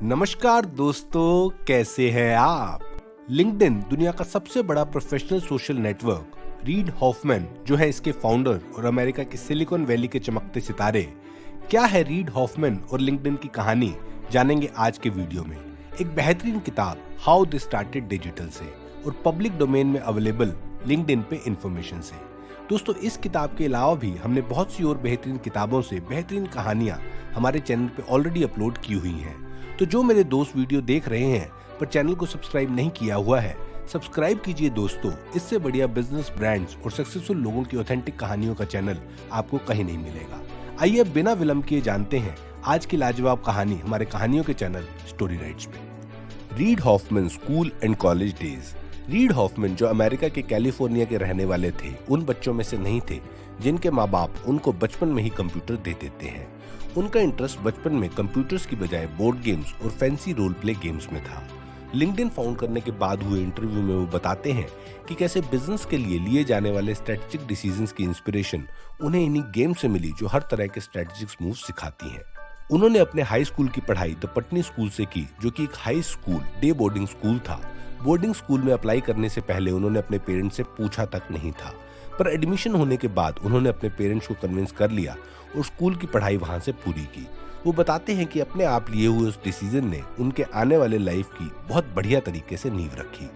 नमस्कार दोस्तों, कैसे हैं आप। लिंक्डइन दुनिया का सबसे बड़ा professional social network. Read Hoffmann जो है इसके फाउंडर और अमेरिका के सिलिकॉन वैली के चमकते सितारे। क्या है रीड हॉफमैन और लिंक्डइन की कहानी, जानेंगे आज के वीडियो में। एक बेहतरीन किताब हाउ दे स्टार्टेड डिजिटल से और पब्लिक डोमेन में अवेलेबल लिंक्डइन पे इंफॉर्मेशन से। दोस्तों, इस किताब के अलावा भी हमने बहुत सी और बेहतरीन किताबों से बेहतरीन कहानियां हमारे चैनल पे ऑलरेडी अपलोड की हुई हैं। तो जो मेरे दोस्त वीडियो देख रहे हैं पर चैनल को सब्सक्राइब नहीं किया हुआ है, सब्सक्राइब कीजिए दोस्तों। इससे बढ़िया बिजनेस, ब्रांड्स और सक्सेसफुल लोगों की ऑथेंटिक कहानियों का चैनल आपको कहीं नहीं मिलेगा। आइए बिना विलंब किए जानते हैं आज की लाजवाब कहानी हमारे कहानियों के चैनल स्टोरी राइट्स पे। Read Hoffmann school and college days. Read Hoffmann जो अमेरिका के कैलिफोर्निया के रहने वाले थे, उन बच्चों में से नहीं थे जिनके माँ बाप उनको बचपन में ही कंप्यूटर दे देते हैं। उनका इंटरेस्ट बचपन में कंप्यूटर्स की बजाय बोर्ड गेम्स और फैंसी रोल प्ले गेम्स में था। लिंक्डइन फाउंड करने के बाद हुए इंटरव्यू में वो बताते हैं कि कैसे बिजनेस के लिए जाने वाले स्ट्रेटेजिक डिसीजंस की इंस्पिरेशन उन्हें इन्हीं गेम से मिली जो हर तरह के स्ट्रेटेजिक मूव सिखाती हैं। उन्होंने अपने हाई स्कूल की पढ़ाई द पटनी स्कूल से की, जो कि एक high school day boarding school था। बोर्डिंग स्कूल में अप्लाई करने से पहले उन्होंने अपने पेरेंट्स से पूछा तक नहीं था, पर एडमिशन होने के बाद उन्होंने अपने पेरेंट्स को कन्विंस कर लिया और स्कूल की पढ़ाई वहां से पूरी की। वो बताते हैं कि अपने आप लिए हुए उस डिसीजन ने उनके आने वाले लाइफ की बहुत बढ़िया तरीके से नींव रखी।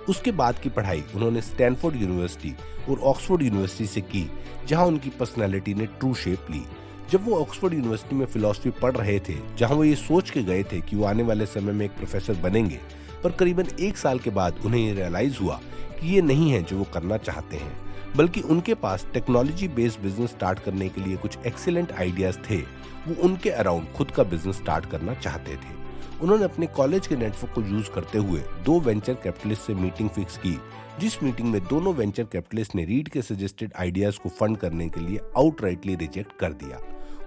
उसके बाद की पढ़ाई उन्होंने स्टैनफोर्ड यूनिवर्सिटी और ऑक्सफोर्ड यूनिवर्सिटी से की, जहां उनकी पर्सनैलिटी ने ट्रू शेप ली। जब वो ऑक्सफोर्ड यूनिवर्सिटी में फिलॉसफी पढ़ रहे थे, जहां वो ये सोच के गए थे कि वो आने वाले समय में एक प्रोफेसर बनेंगे, पर करीबन 1 साल के बाद उन्हें ये रियलाइज हुआ कि ये नहीं है जो वो करना चाहते हैं, बल्कि उनके पास टेक्नोलॉजी बेस्ड बिजनेस स्टार्ट करने के लिए कुछ एक्सीलेंट आइडियाज थे। वो उनके अराउंड खुद का बिजनेस स्टार्ट करना चाहते थे। उन्होंने अपने कॉलेज के नेटवर्क को यूज करते हुए 2 वेंचर कैपिटलिस्ट से मीटिंग फिक्स की, जिस मीटिंग में दोनों वेंचर कैपिटलिस्ट ने रीड के सजेस्टेड आइडियाज को फंड करने के लिए आउटराइटली रिजेक्ट कर दिया।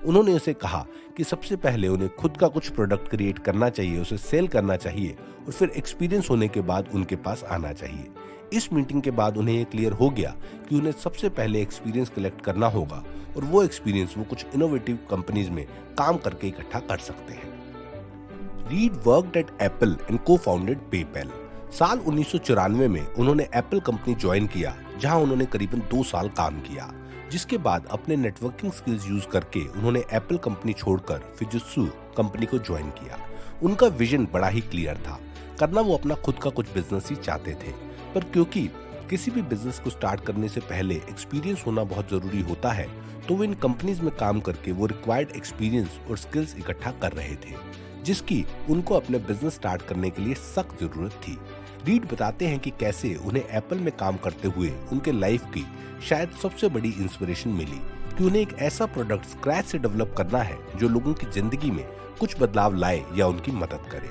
उन्होंने उसे कहा कि सबसे पहले उन्हें खुद का कुछ प्रोडक्ट क्रिएट करना चाहिए, उसे सेल करना चाहिए और फिर एक्सपीरियंस होने के बाद उनके पास आना चाहिए। इस मीटिंग के बाद उन्हें ये क्लियर हो गया कि उन्हें सबसे पहले एक्सपीरियंस कलेक्ट करना होगा और वो एक्सपीरियंस वो कुछ इनोवेटिव कंपनीज में काम करके इकट्ठा कर सकते हैं। Reid worked at Apple and co-founded PayPal. साल 1994 में उन्होंने एप्पल कंपनी ज्वाइन किया, जहां उन्होंने करीबन 2 साल काम किया, जिसके बाद अपने नेटवर्किंग स्किल्स यूज करके उन्होंने एप्पल कंपनी छोड़कर फिजित्सु कंपनी को ज्वाइन किया। उनका विजन बड़ा ही क्लियर था, करना वो अपना खुद का कुछ बिजनेस ही चाहते थे, पर क्योंकि किसी भी बिजनेस को स्टार्ट करने से पहले एक्सपीरियंस होना बहुत जरूरी होता है, तो वो इन कंपनीज में काम करके वो रिक्वायर्ड एक्सपीरियंस और स्किल्स इकट्ठा कर रहे थे, जिसकी उनको अपने बिजनेस स्टार्ट करने के लिए सख्त जरूरत थी। रीड बताते हैं कि कैसे उन्हें एप्पल में काम करते हुए उनके लाइफ की शायद सबसे बड़ी इंस्पिरेशन मिली कि उन्हें एक ऐसा प्रोडक्ट स्क्रैच से डेवलप करना है जो लोगों की जिंदगी में कुछ बदलाव लाए या उनकी मदद करे।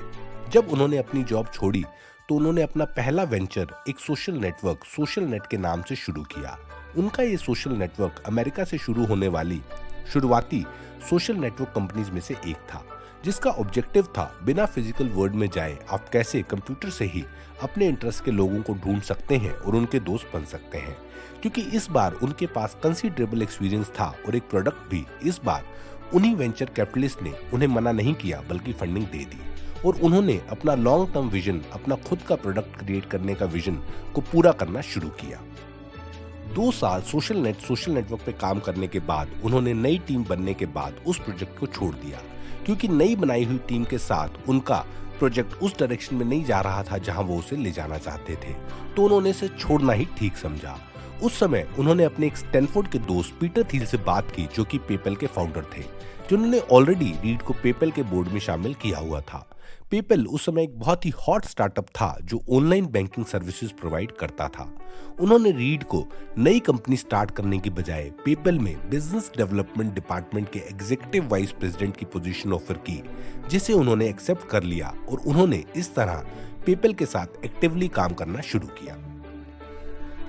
जब उन्होंने अपनी जॉब छोड़ी तो उन्होंने अपना पहला वेंचर एक सोशल नेटवर्क सोशल नेट के नाम से शुरू किया। उनका ये सोशल नेटवर्क अमेरिका से शुरू होने वाली शुरुआती सोशल नेटवर्क कंपनीज में से एक था, जिसका ऑब्जेक्टिव था बिना फिजिकल वर्ल्ड में जाए आप कैसे कंप्यूटर से ही अपने इंटरेस्ट के लोगों को ढूंढ सकते हैं और उनके दोस्त बन सकते हैं। क्योंकि इस बार उनके पास कंसीडरेबल एक्सपीरियंस था और एक प्रोडक्ट भी, इस बार उन्हीं वेंचर कैपिटलिस्ट ने उन्हें मना नहीं किया बल्कि फंडिंग दे दी और उन्होंने अपना लॉन्ग टर्म विजन, अपना खुद का प्रोडक्ट क्रिएट करने का विजन को पूरा करना शुरू किया। 2 साल सोशल नेटवर्क पे काम करने के बाद उन्होंने नई टीम बनने के बाद उस प्रोजेक्ट को छोड़ दिया, क्योंकि नई बनाई हुई टीम के साथ उनका प्रोजेक्ट उस डायरेक्शन में नहीं जा रहा था जहां वो उसे ले जाना चाहते थे, तो उन्होंने इसे छोड़ना ही ठीक समझा। उस समय उन्होंने अपने एक स्टैनफोर्ड के दोस्त पीटर थिल से बात की, जो कि पेपैल के फाउंडर थे, जिन्होंने ऑलरेडी रीड को पेपैल के बोर्ड में शामिल किया हुआ था। पेपैल उस समय एक बहुत ही हॉट स्टार्टअप था जो ऑनलाइन बैंकिंग सर्विसेज प्रोवाइड करता था। उन्होंने रीड को नई कंपनी स्टार्ट करने की बजाय पेपैल में बिजनेस डेवलपमेंट डिपार्टमेंट के एग्जीक्यूटिव वाइस प्रेसिडेंट की पोजीशन ऑफर की, जिसे उन्होंने एक्सेप्ट कर लिया और उन्होंने इस तरह पेपैल के साथ एक्टिवली काम करना शुरू किया।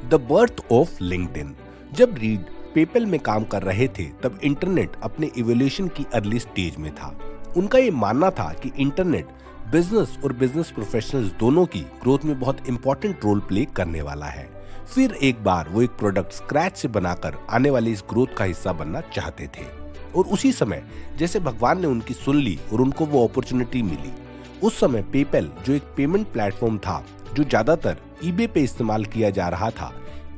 The birth of LinkedIn. जब रीड पेपैल में काम कर रहे थे तब इंटरनेट अपने इवोल्यूशन की अर्ली स्टेज में था। उनका ये मानना था कि इंटरनेट बिजनेस और बिजनेस प्रोफेशनल्स दोनों की ग्रोथ में बहुत इंपॉर्टेंट रोल प्ले करने वाला है। फिर एक बार वो एक प्रोडक्ट स्क्रैच से बनाकर आने वाली इस ग्रोथ का हिस्सा बनना चाहते थे और उसी समय जैसे भगवान ने उनकी सुन ली और उनको वो अपॉर्चुनिटी मिली, उस समय पेपैल जो एक पेमेंट प्लेटफॉर्म था जो ज्यादातर ईबे पे इस्तेमाल किया जा रहा था,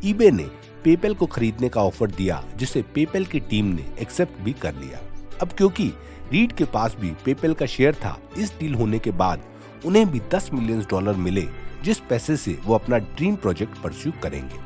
ईबे ने पेपैल को खरीदने का ऑफर दिया जिसे पेपैल की टीम ने एक्सेप्ट भी कर लिया। अब क्योंकि रीड के पास भी पेपैल का शेयर था, इस डील होने के बाद उन्हें भी $10 मिलियन मिले, जिस पैसे से वो अपना ड्रीम प्रोजेक्ट परस्यू करेंगे।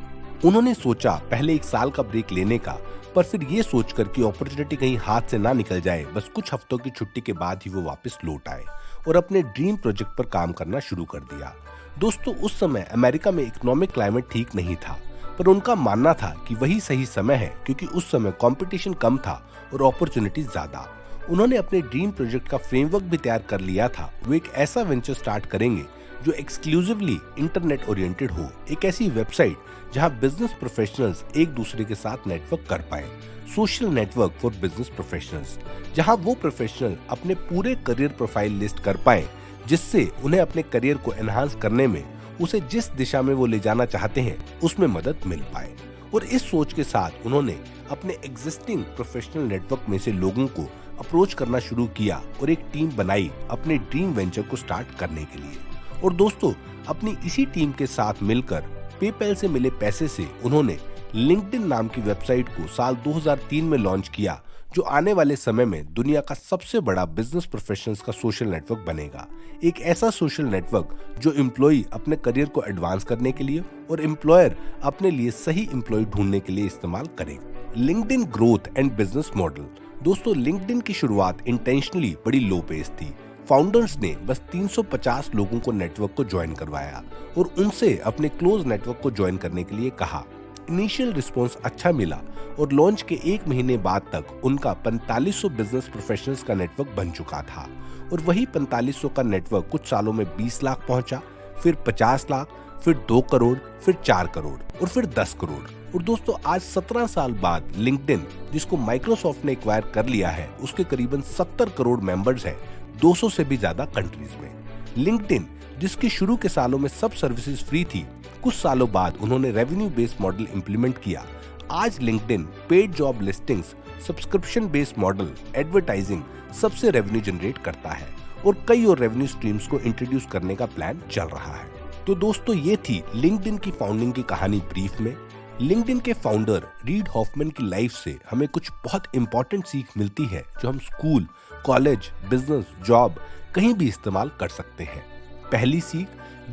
उन्होंने सोचा पहले 1 साल का ब्रेक लेने का, पर फिर ये सोचकर कि अपॉर्चुनिटी कहीं हाथ से ना निकल जाए, बस कुछ हफ्तों की छुट्टी के बाद ही वो वापस लौट आए और अपने ड्रीम प्रोजेक्ट पर काम करना शुरू कर दिया। दोस्तों, उस समय अमेरिका में इकोनॉमिक क्लाइमेट ठीक नहीं था, पर उनका मानना था कि वही सही समय है क्योंकि उस समय कंपटीशन कम था और अपॉर्चुनिटी ज्यादा। उन्होंने अपने ड्रीम प्रोजेक्ट का फ्रेमवर्क भी तैयार कर लिया था। वो एक ऐसा वेंचर स्टार्ट करेंगे जो एक्सक्लूसिवली इंटरनेट ओरिएंटेड हो, एक ऐसी वेबसाइट जहां बिजनेस प्रोफेशनल्स एक दूसरे के साथ नेटवर्क कर पाए, social network for business professionals, जहां वो प्रोफेशनल अपने पूरे करियर प्रोफाइल लिस्ट कर पाए, जिससे उन्हें अपने करियर को एनहांस करने में, उसे जिस दिशा में वो ले जाना चाहते हैं उसमें मदद मिल पाए। और इस सोच के साथ उन्होंने अपने एग्जिस्टिंग प्रोफेशनल नेटवर्क में से लोगों को अप्रोच करना शुरू किया और एक टीम बनाई अपने ड्रीम वेंचर को स्टार्ट करने के लिए। और दोस्तों, अपनी इसी टीम के साथ मिलकर पेपैल से मिले पैसे से उन्होंने लिंक्डइन नाम की वेबसाइट को साल 2003 में लॉन्च किया, जो आने वाले समय में दुनिया का सबसे बड़ा बिजनेस प्रोफेशनल्स का सोशल नेटवर्क बनेगा। एक ऐसा सोशल नेटवर्क जो एम्प्लॉय अपने करियर को एडवांस करने के लिए और एम्प्लॉयर अपने लिए सही एम्प्लॉय ढूंढने के लिए इस्तेमाल करेगा। LinkedIn growth and business model. दोस्तों, लिंक्डइन की शुरुआत इंटेंशनली बड़ी लो पेस थी। फाउंडर्स ने बस 350 लोगों को नेटवर्क को ज्वाइन करवाया और उनसे अपने क्लोज नेटवर्क को ज्वाइन करने के लिए कहा। इनिशियल रिस्पांस अच्छा मिला और लॉन्च के 1 महीने बाद तक उनका 4500 बिजनेस प्रोफेशनल्स का नेटवर्क बन चुका था। और वही 4500 का नेटवर्क कुछ सालों में 20 लाख पहुंचा, फिर 50 लाख, फिर 2 करोड़, फिर 4 करोड़ और फिर 10 करोड़। और दोस्तों, आज 17 साल बाद लिंक्डइन, जिसको माइक्रोसॉफ्ट ने एक्वायर कर लिया है, उसके करीबन 70 करोड़ मेंबर्स हैं 200 से भी ज्यादा कंट्रीज में। लिंक्डइन, जिसके शुरू के सालों में सब सर्विसेज फ्री थी, कुछ सालों बाद उन्होंने रेवेन्यू बेस्ड मॉडल इंप्लीमेंट किया। आज LinkedIn paid job listings, subscription based model, advertising सबसे रेवेन्यू जनरेट करता है और कई और रेवेन्यू स्ट्रीम्स को इंट्रोड्यूस करने का प्लान चल रहा है। तो दोस्तों, ये थी लिंक्डइन की फाउंडिंग की कहानी ब्रीफ में। लिंक्डइन के फाउंडर रीड हॉफमैन की लाइफ से हमें कुछ बहुत इंपॉर्टेंट सीख मिलती है जो हम स्कूल, कॉलेज, बिजनेस, जॉब कहीं भी इस्तेमाल कर सकते हैं। पहली सीख,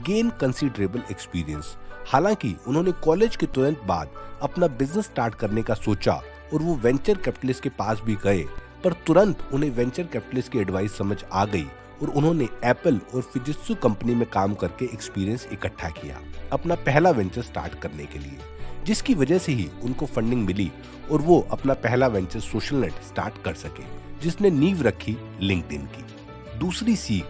गेन कंसीडरेबल एक्सपीरियंस। हालांकि उन्होंने कॉलेज के तुरंत बाद अपना बिजनेस स्टार्ट करने का सोचा और वो वेंचर कैपिटलिस्ट के पास भी गए, पर तुरंत उन्हें वेंचर कैपिटलिस्ट की एडवाइस समझ आ गई और उन्होंने एप्पल और फिजित्सु कंपनी में काम करके एक्सपीरियंस इकट्ठा किया अपना पहला वेंचर स्टार्ट करने के लिए, जिसकी वजह से ही उनको फंडिंग मिली और वो अपना पहला वेंचर सोशल नेट स्टार्ट कर सके, जिसने नींव रखी लिंक्डइन की। दूसरी सीख,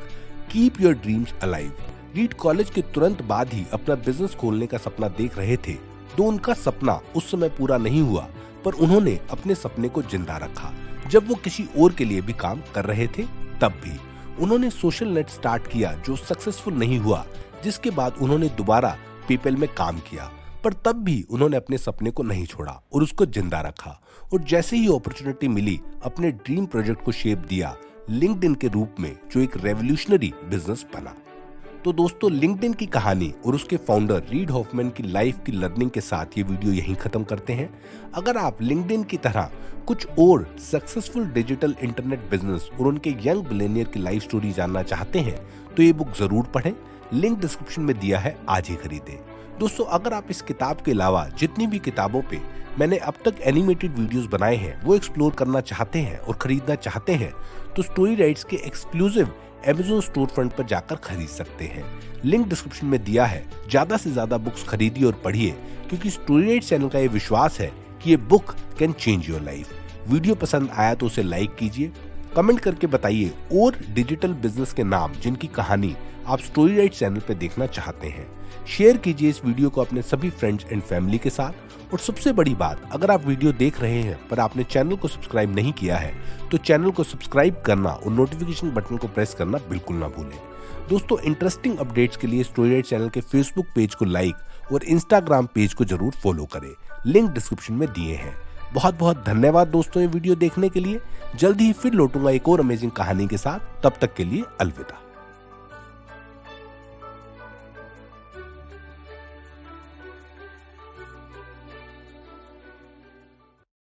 keep your dreams alive. Read college के तुरंत बाद ही अपना बिजनेस खोलने का सपना देख रहे थे, तो उनका सपना उस समय पूरा नहीं हुआ, पर उन्होंने अपने सपने को जिंदा रखा। जब वो किसी और के लिए भी काम कर रहे थे, तब भी उन्होंने सोशल नेट स्टार्ट किया जो सक्सेसफुल नहीं हुआ, जिसके बाद उन्होंने दोबारा पेपैल में काम किया, पर तब भी उन्होंने अपने सपने को नहीं छोड़ा और उसको जिंदा रखा और जैसे ही अपॉर्चुनिटी मिली अपने ड्रीम प्रोजेक्ट को शेप दिया लिंक्डइन के रूप में, जो एक रेवोल्यूशनरी बिजनेस बना। तो दोस्तों, लिंक्डइन की कहानी और उसके फाउंडर रीड हॉफमैन की लाइफ की लर्निंग के साथ ये वीडियो यहीं खत्म करते हैं। अगर आप लिंक्डइन की तरह कुछ और सक्सेसफुल डिजिटल इंटरनेट बिजनेस और उनके यंग मिलेनियर की लाइफ स्टोरी जानना चाहते हैं तो ये बुक जरूर पढ़ें। लिंक डिस्क्रिप्शन में दिया है, आज ही खरीदें। दोस्तों, अगर आप इस किताब के अलावा जितनी भी किताबों पे मैंने अब तक एनिमेटेड वीडियोस बनाए हैं वो एक्सप्लोर करना चाहते हैं और खरीदना चाहते हैं, तो स्टोरी राइट्स के एक्सक्लूसिव Amazon स्टोर फ्रंट पर जाकर खरीद सकते हैं। लिंक डिस्क्रिप्शन में दिया है। ज्यादा से ज्यादा बुक्स खरीदिए और पढ़िए, क्योंकि स्टोरी राइट्स चैनल का ये विश्वास है कि ये book can change your life. Video पसंद आया तो उसे लाइक कीजिए, कमेंट करके बताइए और डिजिटल बिजनेस के नाम जिनकी कहानी आप स्टोरी राइट्स चैनल पे देखना चाहते हैं। शेयर कीजिए इस वीडियो को अपने सभी फ्रेंड्स एंड फैमिली के साथ। और सबसे बड़ी बात, अगर आप वीडियो देख रहे हैं पर आपने चैनल को सब्सक्राइब नहीं किया है तो चैनल को सब्सक्राइब करना और नोटिफिकेशन बटन को प्रेस करना बिल्कुल ना भूलें। दोस्तों, इंटरेस्टिंग अपडेट्स के लिए स्टोरी राइट्स चैनल के फेसबुक पेज को लाइक और इंस्टाग्राम पेज को जरूर फॉलो करें। लिंक डिस्क्रिप्शन में दिए हैं। बहुत बहुत धन्यवाद दोस्तों ये वीडियो देखने के लिए। जल्दी ही फिर लौटूंगा एक और अमेजिंग कहानी के साथ। तब तक के लिए अलविदा।